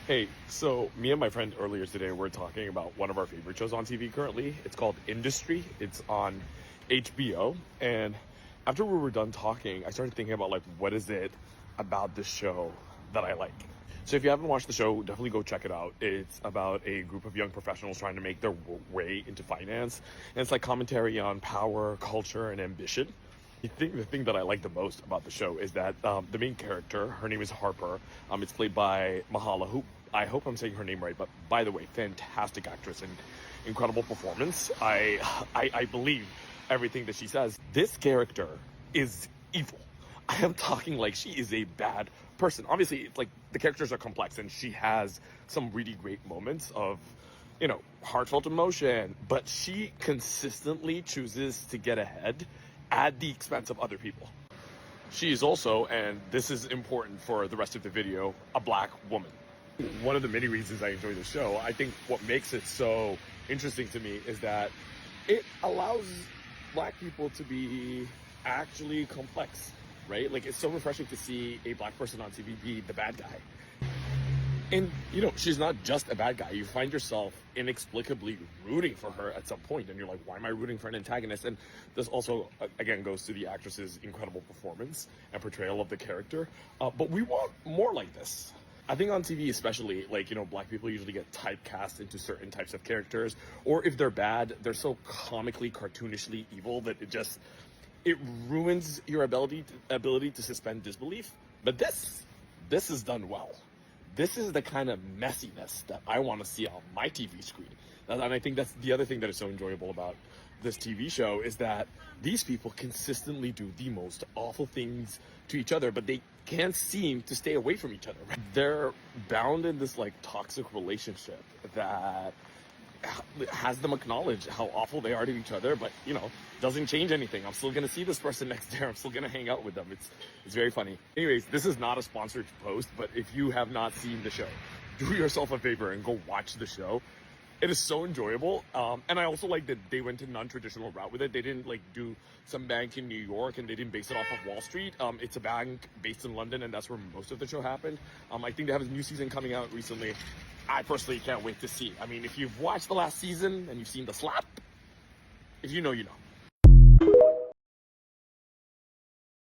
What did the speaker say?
Hey, so me and my friend earlier today were talking about one of our favorite shows on TV currently. It's called Industry. It's on HBO. And after we were done talking, I started thinking about like what is it about the show that I like. So if you haven't watched the show, definitely go check it out. It's about a group of young professionals trying to make their way into finance. And it's like commentary on power, culture, and ambition. I think the thing that I like the most about the show is that the main character, her name is Harper. It's played by Mahala, who I hope I'm saying her name right. But by the way, fantastic actress and incredible performance. I believe everything that she says. This character is evil. I am talking like she is a bad person. Obviously, it's like the characters are complex, and she has some really great moments of heartfelt emotion, but she consistently chooses to get ahead at the expense of other people. She is also, and this is important for the rest of the video, a black woman. One of the many reasons I enjoy the show, I think what makes it so interesting to me is that it allows black people to be actually complex, right? Like, it's so refreshing to see a black person on TV be the bad guy. And, she's not just a bad guy. You find yourself inexplicably rooting for her at some point, and you're like, why am I rooting for an antagonist? And this also, again, goes to the actress's incredible performance and portrayal of the character. But we want more like this. I think on TV especially, black people usually get typecast into certain types of characters, or if they're bad, they're so comically, cartoonishly evil that it ruins your ability to suspend disbelief. But this is done well. This is the kind of messiness that I want to see on my TV screen. And I think that's the other thing that is so enjoyable about this TV show is that these people consistently do the most awful things to each other, but they can't seem to stay away from each other. They're bound in this toxic relationship that has them acknowledge how awful they are to each other, but doesn't change anything. I'm still gonna see this person next door. I'm still gonna hang out with them. It's very funny. Anyways, this is not a sponsored post, but if you have not seen the show, do yourself a favor and go watch the show. It is so enjoyable, and I also like that they went a non-traditional route with it. They didn't do some bank in New York, and they didn't base it off of Wall Street. It's a bank based in London, and that's where most of the show happened. I think they have a new season coming out recently. I personally can't wait to see. I mean, if you've watched the last season and you've seen the slap, if you know, you know.